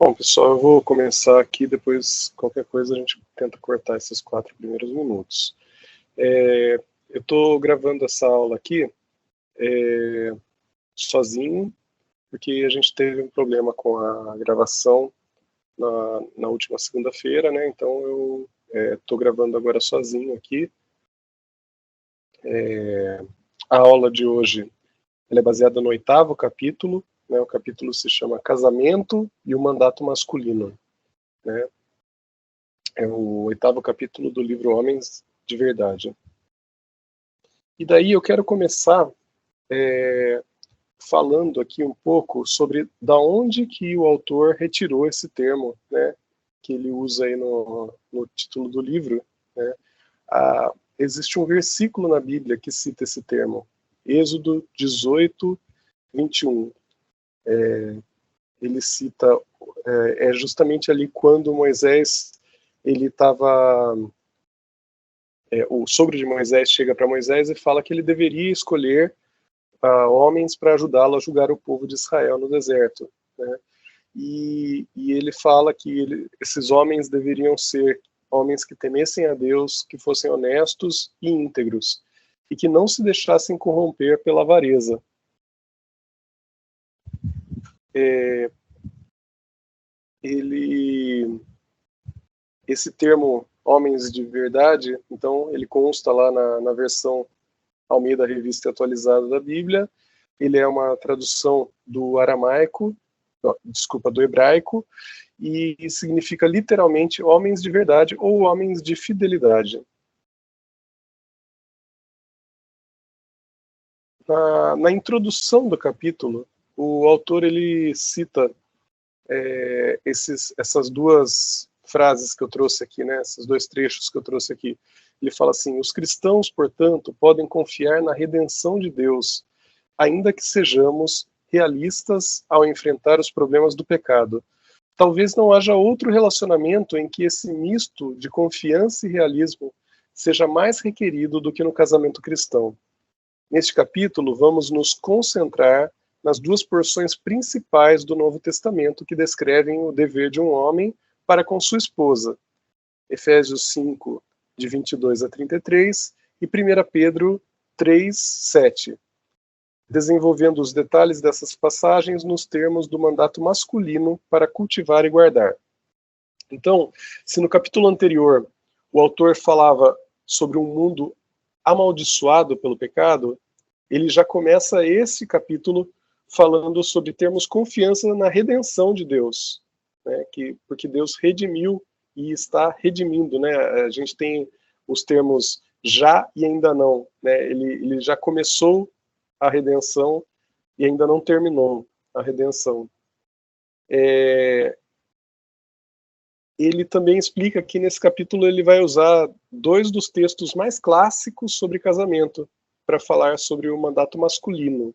Bom, pessoal, eu vou começar aqui, depois qualquer coisa a gente tenta cortar esses 4 primeiros minutos. Eu estou gravando essa aula aqui sozinho, porque a gente teve um problema com a gravação na última segunda-feira, né? Então eu estou gravando agora sozinho aqui. A aula de hoje ela é baseada no 8º capítulo, né? O capítulo se chama Casamento e o Mandato Masculino, né? É o 8º capítulo do livro Homens de Verdade. E daí eu quero começar falando aqui um pouco sobre da onde que o autor retirou esse termo, né, que ele usa aí no título do livro, né. Existe um versículo na Bíblia que cita esse termo, Êxodo 18, 21. Ele cita, justamente ali quando Moisés, ele estava... o sogro de Moisés chega para Moisés e fala que ele deveria escolher homens para ajudá-lo a julgar o povo de Israel no deserto, né? E ele fala que esses homens deveriam ser homens que temessem a Deus, que fossem honestos e íntegros, e que não se deixassem corromper pela avareza. Esse termo, homens de verdade, então ele consta lá na versão Almeida Revista Atualizada da Bíblia. Ele é uma tradução do aramaico, do hebraico, e significa literalmente homens de verdade ou homens de fidelidade. Na introdução do capítulo, o autor ele cita essas duas frases que eu trouxe aqui, né, esses dois trechos que eu trouxe aqui. Ele fala assim: os cristãos, portanto, podem confiar na redenção de Deus, ainda que sejamos realistas ao enfrentar os problemas do pecado. Talvez não haja outro relacionamento em que esse misto de confiança e realismo seja mais requerido do que no casamento cristão. Neste capítulo, vamos nos concentrar nas duas porções principais do Novo Testamento que descrevem o dever de um homem para com sua esposa. Efésios 5, de 22 a 33, e 1 Pedro 3, 7. Desenvolvendo os detalhes dessas passagens nos termos do mandato masculino para cultivar e guardar. Então, se no capítulo anterior o autor falava sobre um mundo amaldiçoado pelo pecado, ele já começa esse capítulo falando sobre termos confiança na redenção de Deus, né, porque Deus redimiu e está redimindo, né? A gente tem os termos já e ainda não, né? Ele já começou a redenção e ainda não terminou a redenção. Ele também explica que nesse capítulo ele vai usar dois dos textos mais clássicos sobre casamento para falar sobre o mandato masculino.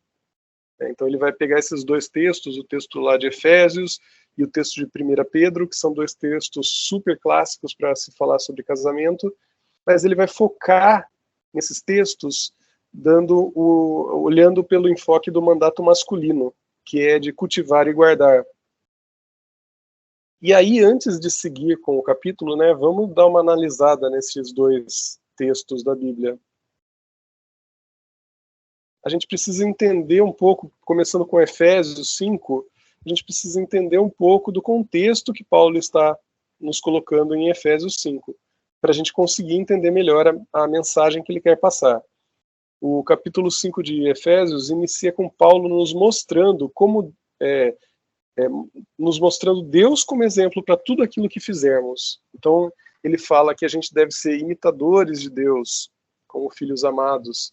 Então ele vai pegar esses dois textos, o texto lá de Efésios e o texto de 1 Pedro, que são dois textos super clássicos para se falar sobre casamento, mas ele vai focar nesses textos olhando pelo enfoque do mandato masculino, que é de cultivar e guardar. E aí, antes de seguir com o capítulo, né, vamos dar uma analisada nesses dois textos da Bíblia. A gente precisa entender um pouco, começando com Efésios 5, a gente precisa entender um pouco do contexto que Paulo está nos colocando em Efésios 5, para a gente conseguir entender melhor a mensagem que ele quer passar. O capítulo 5 de Efésios inicia com Paulo nos mostrando nos mostrando Deus como exemplo para tudo aquilo que fizermos. Então, ele fala que a gente deve ser imitadores de Deus, como filhos amados.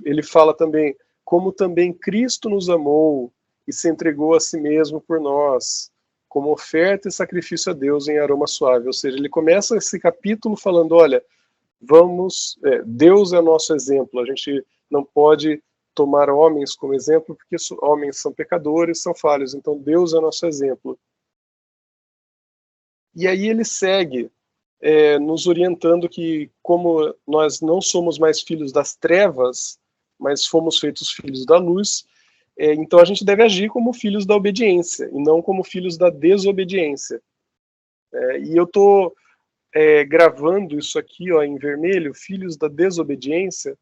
Ele fala também como também Cristo nos amou e se entregou a si mesmo por nós, como oferta e sacrifício a Deus em aroma suave. Ou seja, ele começa esse capítulo falando, olha, Deus é nosso exemplo, a gente não pode tomar homens como exemplo, porque homens são pecadores, são falhos, então Deus é nosso exemplo. E aí ele segue nos orientando que, como nós não somos mais filhos das trevas, mas fomos feitos filhos da luz, Então a gente deve agir como filhos da obediência e não como filhos da desobediência. E eu estou gravando isso aqui, ó, em vermelho, filhos da desobediência,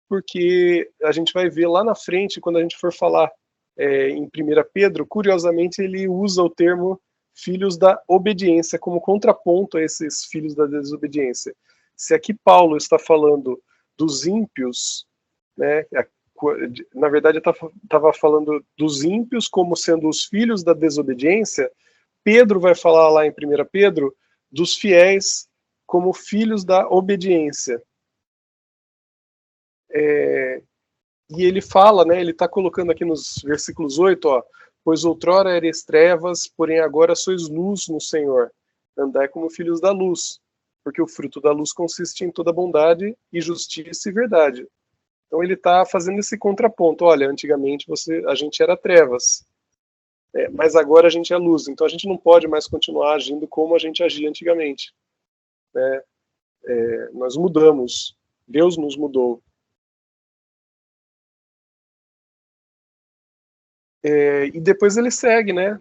porque a gente vai ver lá na frente, quando a gente for falar em 1 Pedro, curiosamente ele usa o termo filhos da obediência como contraponto a esses filhos da desobediência. Se aqui Paulo está falando dos ímpios, né, na verdade estava falando dos ímpios como sendo os filhos da desobediência, Pedro vai falar lá em 1 Pedro dos fiéis como filhos da obediência. E ele fala, né, ele está colocando aqui nos versículos 8, ó, pois outrora eres trevas, porém agora sois luz no Senhor. Andai como filhos da luz, porque o fruto da luz consiste em toda bondade e justiça e verdade. Então ele está fazendo esse contraponto. Olha, antigamente a gente era trevas, mas agora a gente é luz. Então a gente não pode mais continuar agindo como a gente agia antigamente. Nós mudamos. Deus nos mudou. E depois ele segue, né?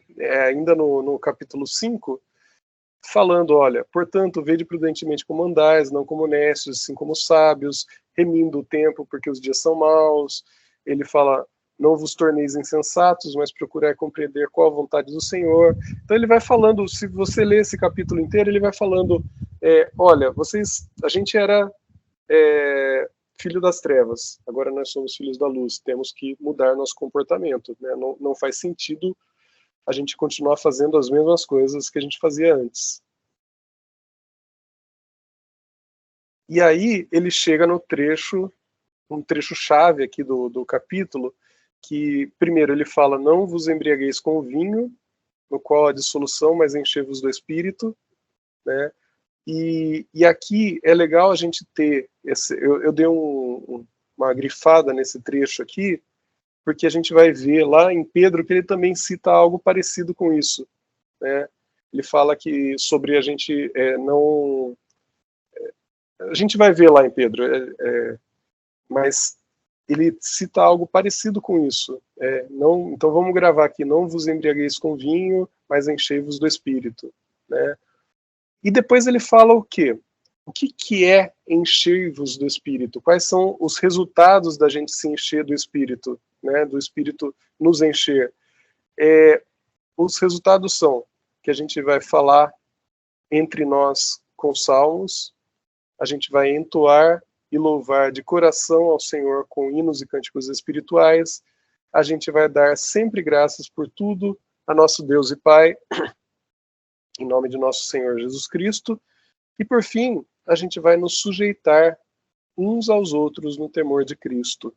Ainda no capítulo 5, falando, olha, portanto, vede prudentemente como andais, não como necios, assim como sábios, remindo o tempo, porque os dias são maus. Ele fala, não vos torneis insensatos, mas procurai compreender qual a vontade do Senhor. Então ele vai falando, se você ler esse capítulo inteiro, ele vai falando, olha, a gente era filho das trevas, agora nós somos filhos da luz, temos que mudar nosso comportamento, né? Não faz sentido a gente continuar fazendo as mesmas coisas que a gente fazia antes. E aí ele chega no trecho, um trecho chave aqui do capítulo, que primeiro ele fala, não vos embriagueis com o vinho, no qual há dissolução, mas enchei-vos do Espírito, né? E aqui é legal a gente ter, eu dei uma grifada nesse trecho aqui, porque a gente vai ver lá em Pedro que ele também cita algo parecido com isso, né? Ele fala que sobre a gente não... A gente vai ver lá em Pedro, mas ele cita algo parecido com isso. Não, então vamos gravar aqui, não vos embriagueis com vinho, mas enchei-vos do Espírito, né? E depois ele fala o quê? O que é encher-vos do Espírito? Quais são os resultados da gente se encher do Espírito, né? Do Espírito nos encher? Os resultados são que a gente vai falar entre nós com salmos, a gente vai entoar e louvar de coração ao Senhor com hinos e cânticos espirituais, a gente vai dar sempre graças por tudo a nosso Deus e Pai, em nome de nosso Senhor Jesus Cristo, e por fim, a gente vai nos sujeitar uns aos outros no temor de Cristo.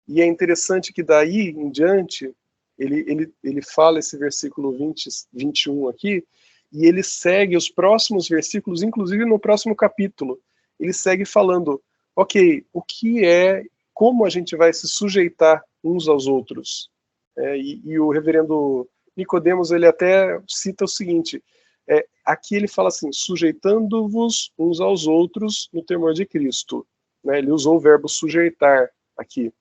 E é interessante que daí em diante, ele fala esse versículo 21 aqui, e ele segue os próximos versículos, inclusive no próximo capítulo. Ele segue falando, ok, como a gente vai se sujeitar uns aos outros? E o reverendo Nicodemos, ele até cita o seguinte, aqui ele fala assim, sujeitando-vos uns aos outros no temor de Cristo. Né? Ele usou o verbo sujeitar aqui.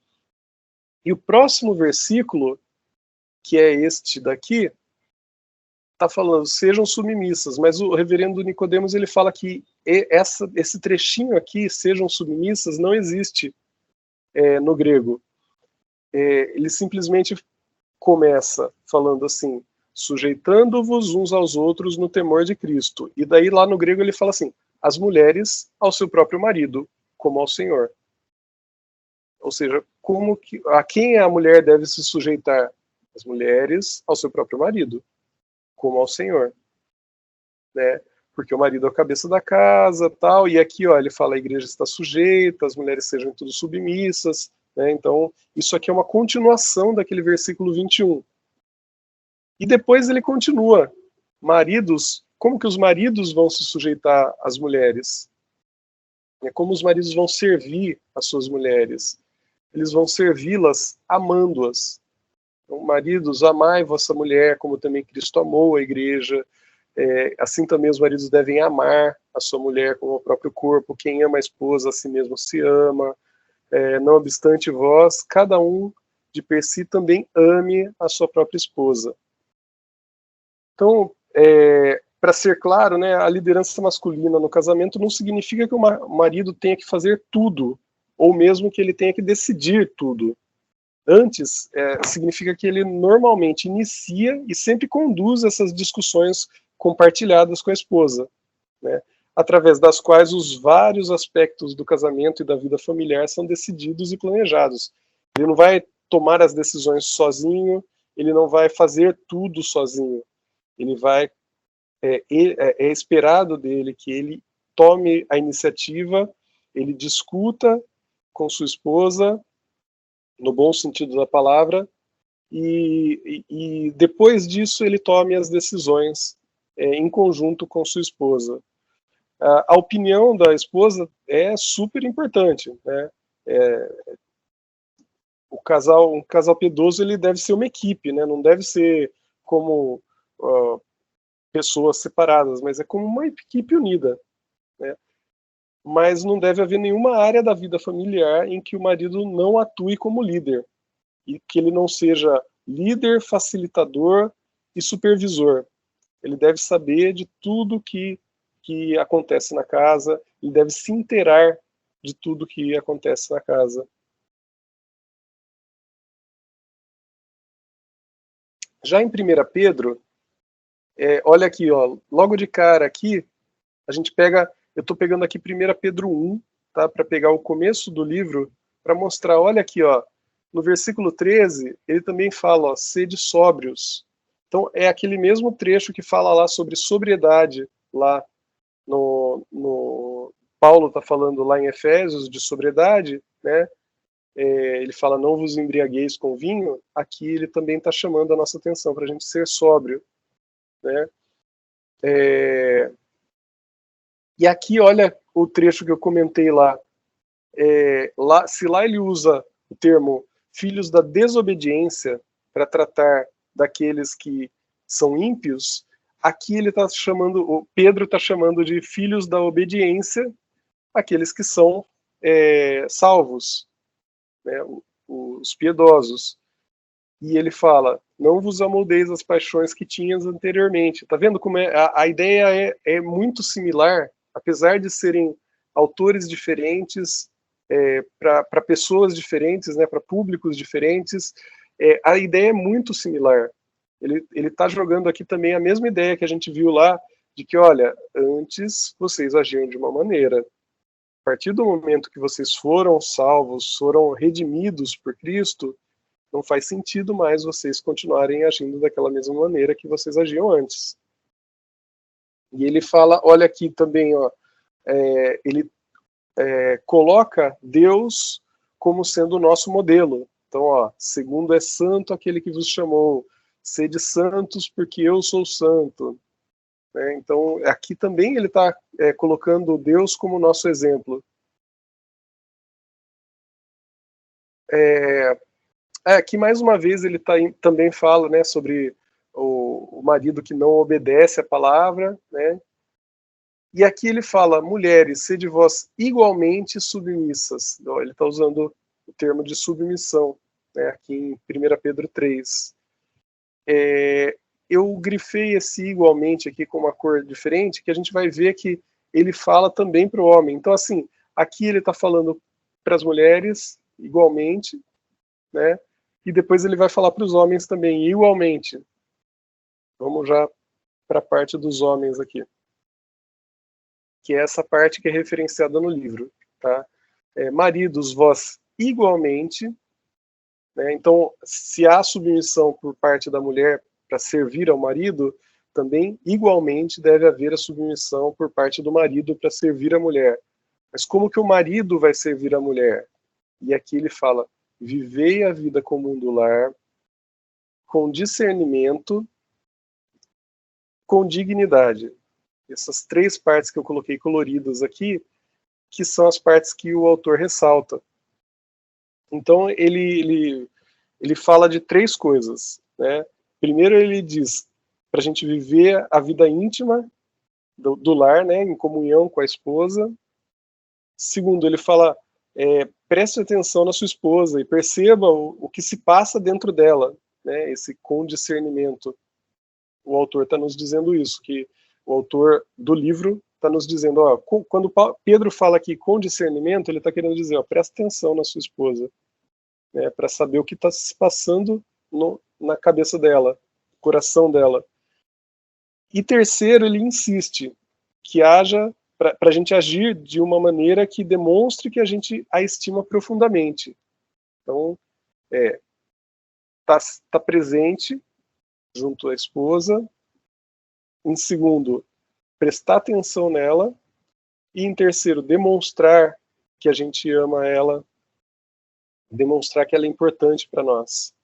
E o próximo versículo, que é este daqui, está falando, sejam submissas, mas o reverendo Nicodemos, ele fala que esse trechinho aqui, sejam submissas, não existe no grego. Ele simplesmente começa falando assim, sujeitando-vos uns aos outros no temor de Cristo. E daí lá no grego ele fala assim, as mulheres ao seu próprio marido, como ao Senhor. Ou seja, a quem a mulher deve se sujeitar? As mulheres ao seu próprio marido, como ao Senhor. Né? Porque o marido é a cabeça da casa, tal, e aqui ó, ele fala a igreja está sujeita, as mulheres sejam tudo submissas, né? Então isso aqui é uma continuação daquele versículo 21. E depois ele continua, maridos, como que os maridos vão se sujeitar às mulheres? Como os maridos vão servir as suas mulheres? Eles vão servi-las amando-as. Então, maridos, amai vossa mulher, como também Cristo amou a igreja. Assim também os maridos devem amar a sua mulher como o próprio corpo. Quem ama a esposa, a si mesmo se ama. Não obstante vós, cada um de per si também ame a sua própria esposa. Então, para ser claro, né, a liderança masculina no casamento não significa que o marido tenha que fazer tudo, ou mesmo que ele tenha que decidir tudo. Antes, significa que ele normalmente inicia e sempre conduz essas discussões compartilhadas com a esposa, né, através das quais os vários aspectos do casamento e da vida familiar são decididos e planejados. Ele não vai tomar as decisões sozinho, ele não vai fazer tudo sozinho. Ele vai é esperado dele que ele tome a iniciativa, ele discuta com sua esposa, no bom sentido da palavra, e depois disso ele tome as decisões em conjunto com sua esposa. A opinião da esposa é super importante, né? Um casal piedoso, ele deve ser uma equipe, né? Não deve ser como pessoas separadas, mas é como uma equipe unida, né? Mas não deve haver nenhuma área da vida familiar em que o marido não atue como líder, e que ele não seja líder, facilitador e supervisor. Ele deve saber de tudo que acontece na casa, ele deve se inteirar de tudo que acontece na casa. Já em 1 Pedro, olha aqui, ó, logo de cara aqui, a gente pega, eu estou pegando aqui 1 Pedro 1, tá, para pegar o começo do livro, para mostrar, olha aqui, ó, no versículo 13, ele também fala, ó, sede sóbrios. Então, é aquele mesmo trecho que fala lá sobre sobriedade, lá no Paulo está falando lá em Efésios de sobriedade, né? Ele fala, não vos embriagueis com vinho, aqui ele também está chamando a nossa atenção para a gente ser sóbrio, né? E aqui, olha o trecho que eu comentei lá. Se lá ele usa o termo filhos da desobediência para tratar daqueles que são ímpios, aqui ele está chamando, o Pedro está chamando de filhos da obediência, aqueles que são salvos, né, os piedosos. E ele fala, não vos amoldeis as paixões que tinhas anteriormente. Tá vendo como a ideia é muito similar, apesar de serem autores diferentes, para pessoas diferentes, né, para públicos diferentes, a ideia é muito similar. Ele está jogando aqui também a mesma ideia que a gente viu lá, de que, olha, antes vocês agiam de uma maneira. A partir do momento que vocês foram salvos, foram redimidos por Cristo, não faz sentido mais vocês continuarem agindo daquela mesma maneira que vocês agiam antes. E ele fala, olha aqui também, ó, ele coloca Deus como sendo o nosso modelo. Então, ó, segundo é santo aquele que vos chamou, sede santos porque eu sou santo. Né? Então, aqui também ele está colocando Deus como nosso exemplo. Aqui, mais uma vez, ele também fala, né, sobre o marido que não obedece a palavra, né? E aqui ele fala, mulheres, sede vós igualmente submissas. Ele está usando o termo de submissão, né, aqui em 1 Pedro 3. Eu grifei esse igualmente aqui com uma cor diferente, que a gente vai ver que ele fala também para o homem. Então, assim, aqui ele está falando para as mulheres igualmente, né? E depois ele vai falar para os homens também igualmente. Vamos já para a parte dos homens aqui, que é essa parte que é referenciada no livro, tá? Maridos, vós igualmente, né? Então, se há submissão por parte da mulher para servir ao marido, também igualmente deve haver a submissão por parte do marido para servir a mulher. Mas como que o marido vai servir a mulher? E aqui ele fala, vivei a vida comum do lar com discernimento, com dignidade. Essas três partes que eu coloquei coloridas aqui, que são as partes que o autor ressalta. Então, ele fala de três coisas, né? Primeiro, ele diz para a gente viver a vida íntima do lar, né, em comunhão com a esposa. Segundo, ele fala preste atenção na sua esposa e perceba o que se passa dentro dela, né, esse com discernimento. O autor está nos dizendo isso, que o autor do livro está nos dizendo, ó, quando Pedro fala aqui com discernimento, ele está querendo dizer, ó, presta atenção na sua esposa, né, para saber o que está se passando na cabeça dela, coração dela. E terceiro, ele insiste que haja, para a gente agir de uma maneira que demonstre que a gente a estima profundamente. Então, tá presente junto à esposa. Em segundo, prestar atenção nela. E em terceiro, demonstrar que a gente ama ela, demonstrar que ela é importante para nós.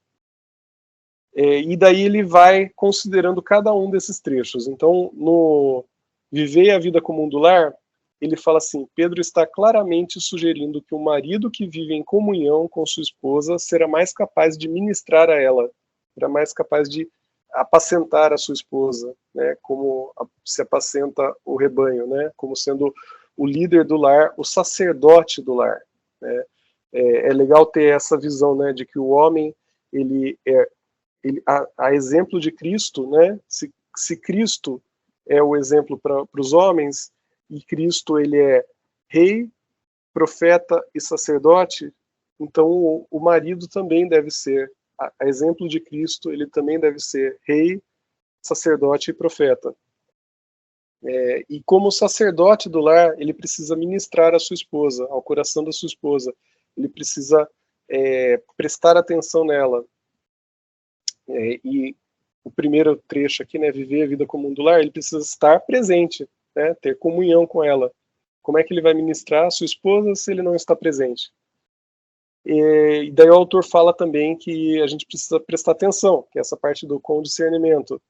E daí ele vai considerando cada um desses trechos. Então, no Viver a Vida Comum do Lar, ele fala assim, Pedro está claramente sugerindo que o marido que vive em comunhão com sua esposa será mais capaz de ministrar a ela, será mais capaz de apacentar a sua esposa, né, como se apacenta o rebanho, né, como sendo o líder do lar, o sacerdote do lar. Né. É legal ter essa visão, né, de que o homem, a exemplo de Cristo, né, se Cristo é o exemplo para os homens, e Cristo ele é rei, profeta e sacerdote, então o marido também deve ser, a exemplo de Cristo, ele também deve ser rei, sacerdote e profeta. E como sacerdote do lar, ele precisa ministrar à sua esposa, ao coração da sua esposa, ele precisa prestar atenção nela. E o primeiro trecho aqui, né, viver a vida comum do lar, ele precisa estar presente, né, ter comunhão com ela. Como é que ele vai ministrar a sua esposa se ele não está presente? E daí o autor fala também que a gente precisa prestar atenção, que é essa parte do com discernimento.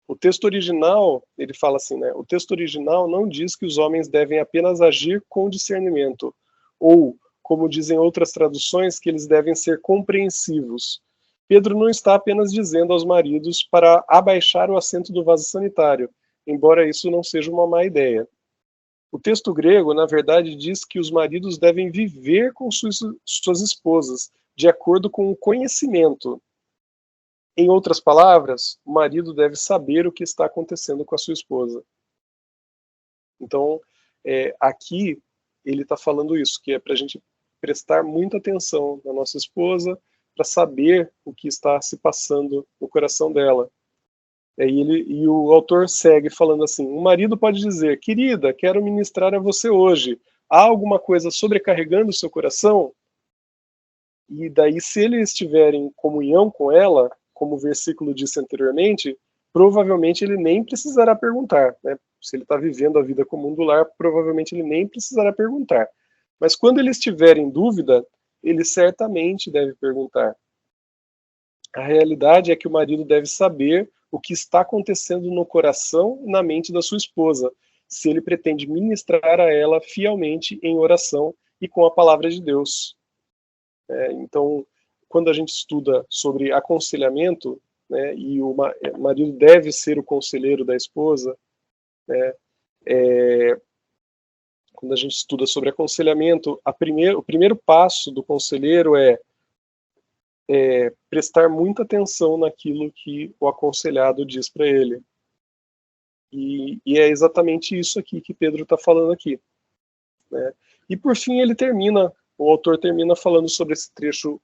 O texto original, ele fala assim, né, o texto original não diz que os homens devem apenas agir com discernimento, ou, como dizem outras traduções, que eles devem ser compreensivos. Pedro não está apenas dizendo aos maridos para abaixar o assento do vaso sanitário, embora isso não seja uma má ideia. O texto grego, na verdade, diz que os maridos devem viver com suas esposas, de acordo com o conhecimento. Em outras palavras, o marido deve saber o que está acontecendo com a sua esposa. Então, aqui, ele está falando isso, que é para a gente prestar muita atenção na nossa esposa, para saber o que está se passando no coração dela. E o autor segue falando assim, o marido pode dizer, querida, quero ministrar a você hoje, há alguma coisa sobrecarregando o seu coração? E daí, se ele estiver em comunhão com ela, como o versículo disse anteriormente, provavelmente ele nem precisará perguntar, né? Se ele está vivendo a vida comum do lar, provavelmente ele nem precisará perguntar. Mas quando ele estiver em dúvida, ele certamente deve perguntar. A realidade é que o marido deve saber o que está acontecendo no coração e na mente da sua esposa, se ele pretende ministrar a ela fielmente em oração e com a palavra de Deus. Então, quando a gente estuda sobre aconselhamento, né, e o marido deve ser o conselheiro da esposa, né, quando a gente estuda sobre aconselhamento, o primeiro passo do conselheiro é prestar muita atenção naquilo que o aconselhado diz para ele. E é exatamente isso aqui que Pedro está falando aqui. Né? E por fim o autor termina falando sobre esse trecho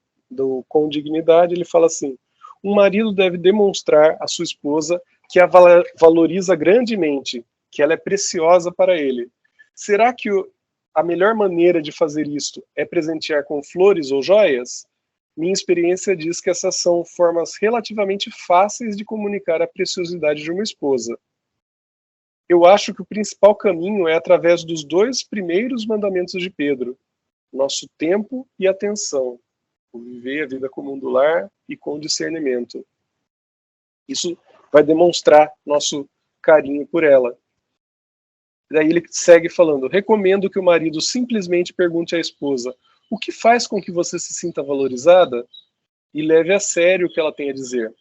com dignidade, ele fala assim, um marido deve demonstrar à sua esposa que a valoriza grandemente, que ela é preciosa para ele. Será que a melhor maneira de fazer isto é presentear com flores ou joias? Minha experiência diz que essas são formas relativamente fáceis de comunicar a preciosidade de uma esposa. Eu acho que o principal caminho é através dos 2 primeiros mandamentos de Pedro, nosso tempo e atenção, o viver a vida comum do lar e com discernimento. Isso vai demonstrar nosso carinho por ela. Daí ele segue falando, recomendo que o marido simplesmente pergunte à esposa, o que faz com que você se sinta valorizada? E leve a sério o que ela tem a dizer.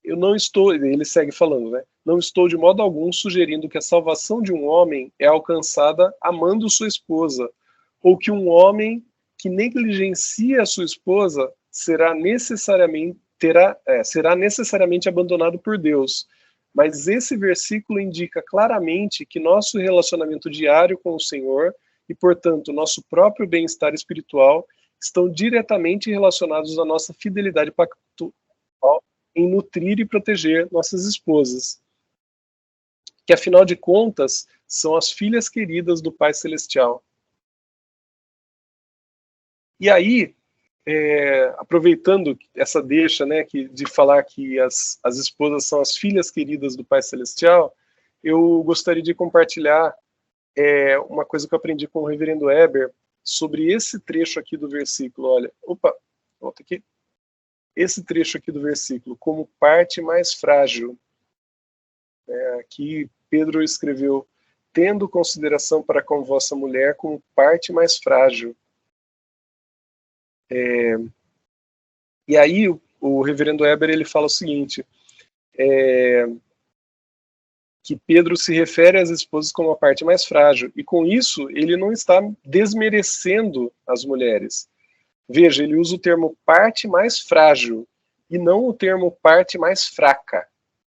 Ele segue falando, né? Não estou de modo algum sugerindo que a salvação de um homem é alcançada amando sua esposa, ou que um homem que negligencia a sua esposa será necessariamente abandonado por Deus. Mas esse versículo indica claramente que nosso relacionamento diário com o Senhor e, portanto, nosso próprio bem-estar espiritual estão diretamente relacionados à nossa fidelidade pactual em nutrir e proteger nossas esposas, que afinal de contas são as filhas queridas do Pai Celestial. E aí, aproveitando essa deixa, né, de falar que as esposas são as filhas queridas do Pai Celestial, eu gostaria de compartilhar uma coisa que eu aprendi com o reverendo Eber sobre esse trecho aqui do versículo. Olha, volta aqui. Esse trecho aqui do versículo, como parte mais frágil. Aqui Pedro escreveu, tendo consideração para com vossa mulher como parte mais frágil. E aí o reverendo Eber ele fala o seguinte, que Pedro se refere às esposas como a parte mais frágil, e com isso ele não está desmerecendo as mulheres. Veja, ele usa o termo parte mais frágil, e não o termo parte mais fraca.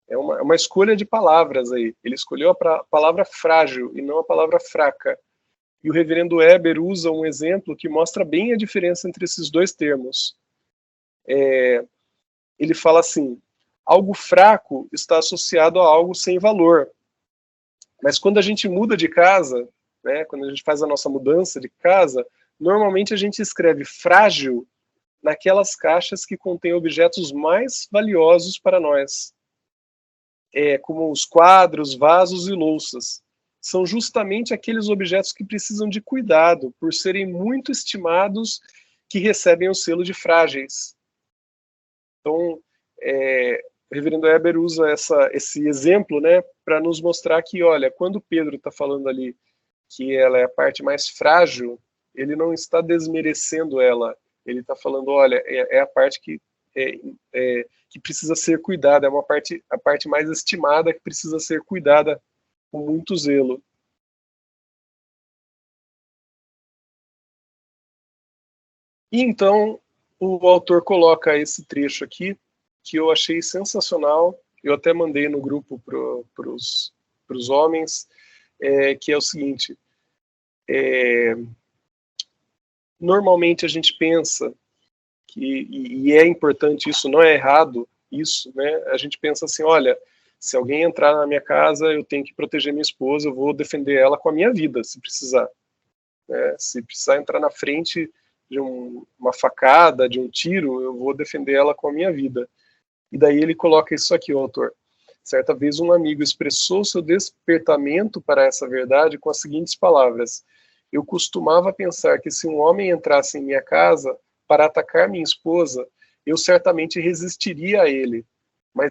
É uma escolha de palavras aí. Ele escolheu a palavra frágil e não a palavra fraca. E o reverendo Eber usa um exemplo que mostra bem a diferença entre esses dois termos. Ele fala assim, algo fraco está associado a algo sem valor. Mas quando a gente muda de casa, né, quando a gente faz a nossa mudança de casa, normalmente a gente escreve frágil naquelas caixas que contêm objetos mais valiosos para nós. Como os quadros, vasos e louças. São justamente aqueles objetos que precisam de cuidado, por serem muito estimados, que recebem o selo de frágeis. Então, o reverendo Eber usa esse exemplo, né, para nos mostrar que, olha, quando Pedro está falando ali que ela é a parte mais frágil, ele não está desmerecendo ela, ele está falando, olha, é a parte que precisa ser cuidada, a parte mais estimada que precisa ser cuidada com muito zelo. E então o autor coloca esse trecho aqui, que eu achei sensacional, eu até mandei no grupo para os homens, que é o seguinte, normalmente a gente pensa e é importante isso, não é errado isso, né? A gente pensa assim, olha, se alguém entrar na minha casa, eu tenho que proteger minha esposa, eu vou defender ela com a minha vida, se precisar. Se precisar entrar na frente de uma facada, de um tiro, eu vou defender ela com a minha vida. E daí ele coloca isso aqui, o autor. Certa vez um amigo expressou seu despertamento para essa verdade com as seguintes palavras: eu costumava pensar que se um homem entrasse em minha casa para atacar minha esposa, eu certamente resistiria a ele. Mas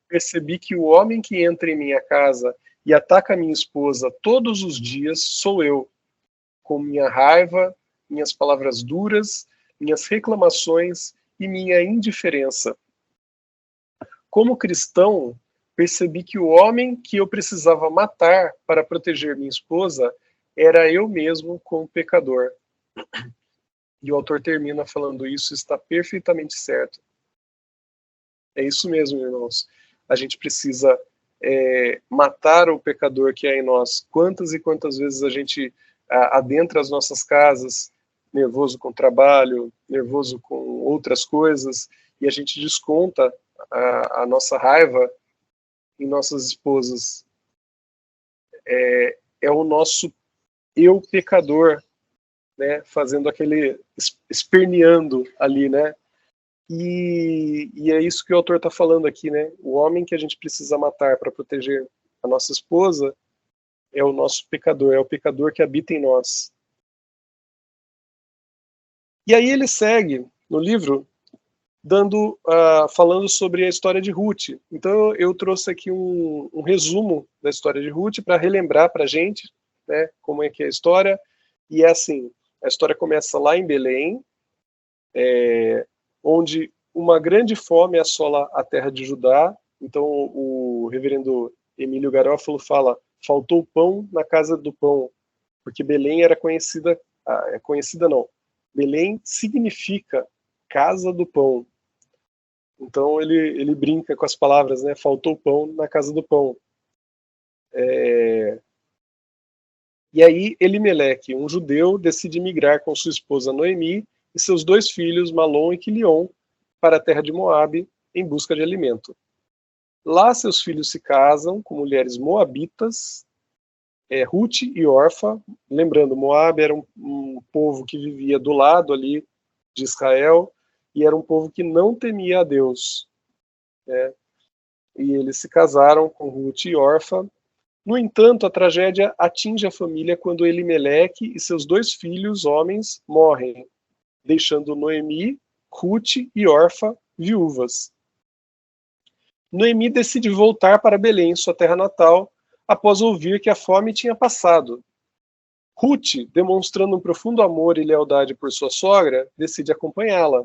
percebi que o homem que entra em minha casa e ataca minha esposa todos os dias sou eu, com minha raiva, minhas palavras duras, minhas reclamações e minha indiferença. Como cristão, percebi que o homem que eu precisava matar para proteger minha esposa era eu mesmo como pecador. E o autor termina falando, isso está perfeitamente certo. É isso mesmo, irmãos. A gente precisa matar o pecador que é em nós. Quantas e quantas vezes a gente adentra as nossas casas, nervoso com o trabalho, nervoso com outras coisas, e a gente desconta a nossa raiva em nossas esposas. É o nosso eu pecador, né, fazendo aquele esperneando ali, né? E é isso que o autor está falando aqui, né? O homem que a gente precisa matar para proteger a nossa esposa é o nosso pecador, é o pecador que habita em nós. E aí ele segue no livro falando sobre a história de Ruth. Então eu trouxe aqui um resumo da história de Ruth para relembrar para a gente, né, como é que é a história. E é assim, a história começa lá em Belém, onde uma grande fome assola a terra de Judá. Então o reverendo Emílio Garófalo fala, faltou pão na casa do pão, porque Belém era conhecida é conhecida não. Belém significa casa do pão. Então ele brinca com as palavras, né? Faltou pão na casa do pão. E aí Elimeleque, um judeu, decide migrar com sua esposa Noemi e seus 2 filhos, Malom e Quilion, para a terra de Moabe em busca de alimento. Lá seus filhos se casam com mulheres moabitas, Ruth e Orfa. Lembrando, Moabe era um povo que vivia do lado ali de Israel e era um povo que não temia a Deus. E eles se casaram com Ruth e Orfa. No entanto, a tragédia atinge a família quando Elimeleque e seus 2 filhos, homens, morrem, deixando Noemi, Ruth e Orfa viúvas. Noemi decide voltar para Belém, sua terra natal, após ouvir que a fome tinha passado. Ruth, demonstrando um profundo amor e lealdade por sua sogra, decide acompanhá-la,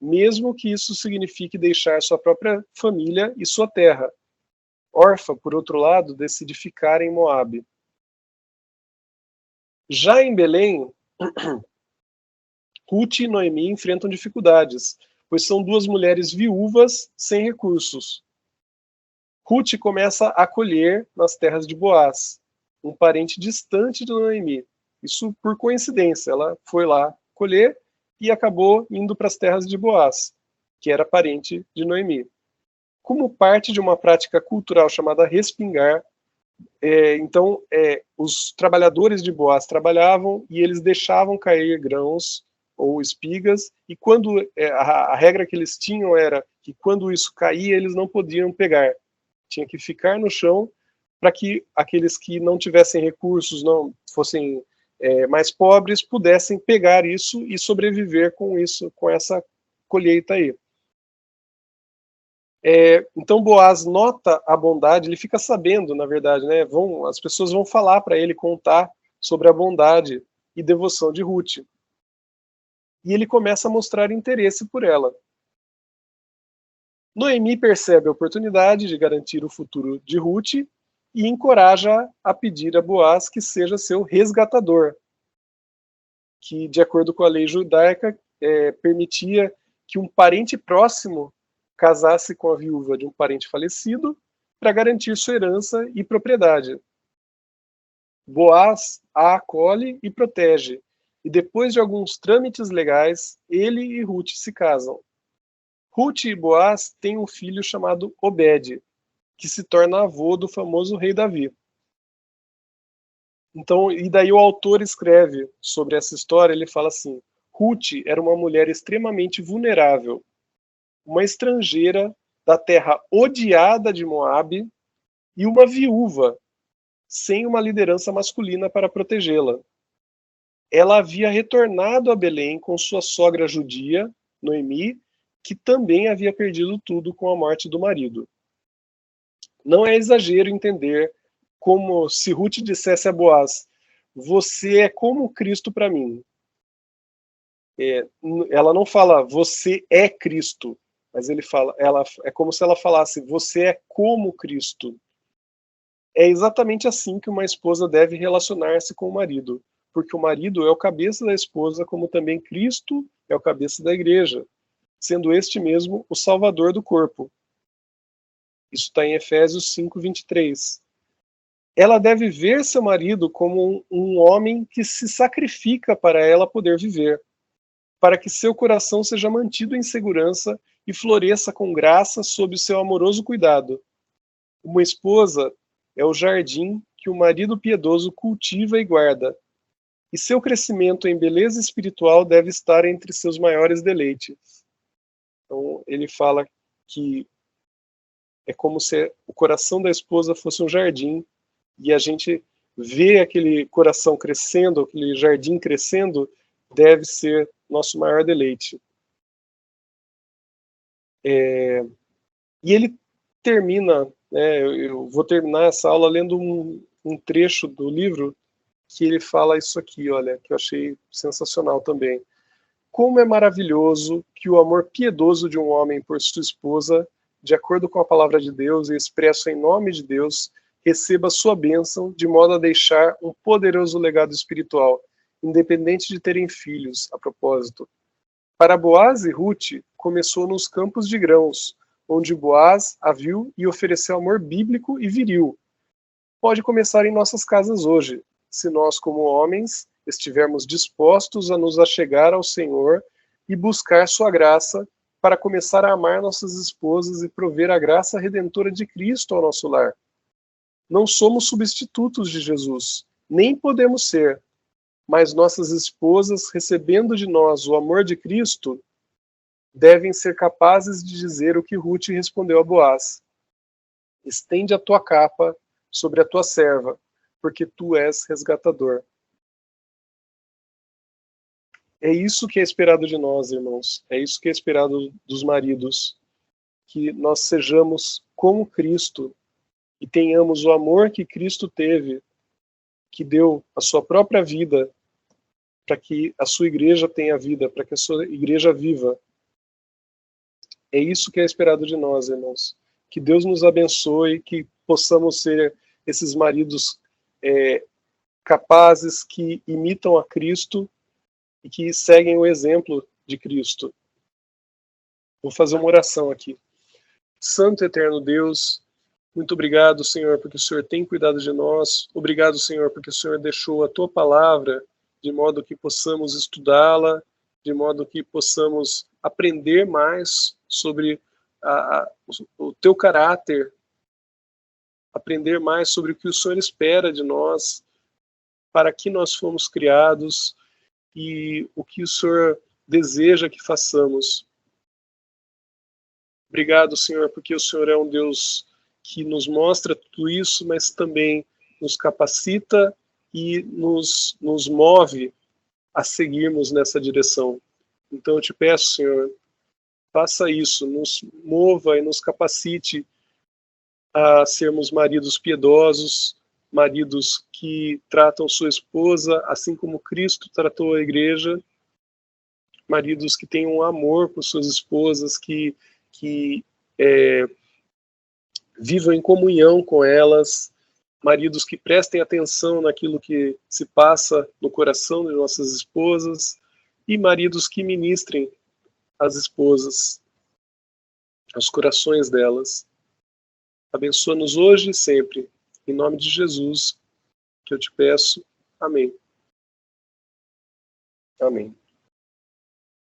mesmo que isso signifique deixar sua própria família e sua terra. Orfa, por outro lado, decide ficar em Moabe. Já em Belém, Ruth e Noemi enfrentam dificuldades, pois são 2 mulheres viúvas sem recursos. Ruth começa a colher nas terras de Boaz, um parente distante de Noemi. Isso por coincidência, ela foi lá colher e acabou indo para as terras de Boaz, que era parente de Noemi. Como parte de uma prática cultural chamada respingar, então os trabalhadores de Boaz trabalhavam e eles deixavam cair grãos ou espigas, e quando a regra que eles tinham era que quando isso caía, eles não podiam pegar. Tinha que ficar no chão para que aqueles que não tivessem recursos, não fossem mais pobres, pudessem pegar isso e sobreviver com isso, com essa colheita aí. Então Boaz nota a bondade, ele fica sabendo, na verdade, né? As pessoas vão falar para ele, contar sobre a bondade e devoção de Ruth. E ele começa a mostrar interesse por ela. Noemi percebe a oportunidade de garantir o futuro de Ruth e encoraja a pedir a Boaz que seja seu resgatador, que, de acordo com a lei judaica, permitia que um parente próximo casasse com a viúva de um parente falecido para garantir sua herança e propriedade. Boaz a acolhe e protege, e depois de alguns trâmites legais, ele e Ruth se casam. Ruth e Boaz têm um filho chamado Obed, que se torna avô do famoso rei Davi. Então, e daí o autor escreve sobre essa história, ele fala assim: Ruth era uma mulher extremamente vulnerável, uma estrangeira da terra odiada de Moabe e uma viúva, sem uma liderança masculina para protegê-la. Ela havia retornado a Belém com sua sogra judia, Noemi, que também havia perdido tudo com a morte do marido. Não é exagero entender como se Ruth dissesse a Boaz: você é como Cristo para mim. Ela não fala, você é Cristo, mas é como se ela falasse, você é como Cristo. É exatamente assim que uma esposa deve relacionar-se com o marido, porque o marido é o cabeça da esposa, como também Cristo é o cabeça da igreja, sendo este mesmo o salvador do corpo. Isso está em Efésios 5:23. Ela deve ver seu marido como um homem que se sacrifica para ela poder viver, para que seu coração seja mantido em segurança e floresça com graça sob o seu amoroso cuidado. Uma esposa é o jardim que o marido piedoso cultiva e guarda, e seu crescimento em beleza espiritual deve estar entre seus maiores deleites. Então, ele fala que é como se o coração da esposa fosse um jardim, e a gente vê aquele coração crescendo, aquele jardim crescendo, deve ser nosso maior deleite. E ele termina, né, eu vou terminar essa aula lendo um trecho do livro que ele fala isso aqui, olha, que eu achei sensacional também. Como é maravilhoso que o amor piedoso de um homem por sua esposa, de acordo com a palavra de Deus e expresso em nome de Deus, receba sua bênção de modo a deixar um poderoso legado espiritual independente de terem filhos, a propósito. Para Boaz e Ruth, começou nos campos de grãos, onde Boaz a viu e ofereceu amor bíblico e viril. Pode começar em nossas casas hoje, se nós, como homens, estivermos dispostos a nos achegar ao Senhor e buscar sua graça para começar a amar nossas esposas e prover a graça redentora de Cristo ao nosso lar. Não somos substitutos de Jesus, nem podemos ser, mas nossas esposas, recebendo de nós o amor de Cristo, devem ser capazes de dizer o que Ruth respondeu a Boaz: estende a tua capa sobre a tua serva, porque tu és resgatador. É isso que é esperado de nós, irmãos. É isso que é esperado dos maridos. Que nós sejamos como Cristo e tenhamos o amor que Cristo teve, que deu a sua própria vida para que a sua igreja tenha vida, para que a sua igreja viva. É isso que é esperado de nós, irmãos. Que Deus nos abençoe, que possamos ser esses maridos capazes que imitam a Cristo e que seguem o exemplo de Cristo. Vou fazer uma oração aqui. Santo e eterno Deus, muito obrigado, Senhor, porque o Senhor tem cuidado de nós. Obrigado, Senhor, porque o Senhor deixou a tua palavra de modo que possamos estudá-la, de modo que possamos aprender mais sobre o teu caráter, aprender mais sobre o que o Senhor espera de nós, para que nós fomos criados e o que o Senhor deseja que façamos. Obrigado, Senhor, porque o Senhor é um Deus que nos mostra tudo isso, mas também nos capacita e nos move a seguirmos nessa direção. Então eu te peço, Senhor, faça isso, nos mova e nos capacite a sermos maridos piedosos, maridos que tratam sua esposa assim como Cristo tratou a igreja, maridos que tenham um amor por suas esposas, que vivam em comunhão com elas, maridos que prestem atenção naquilo que se passa no coração de nossas esposas e maridos que ministrem as esposas, aos corações delas. Abençoa-nos hoje e sempre. Em nome de Jesus, que eu te peço. Amém. Amém.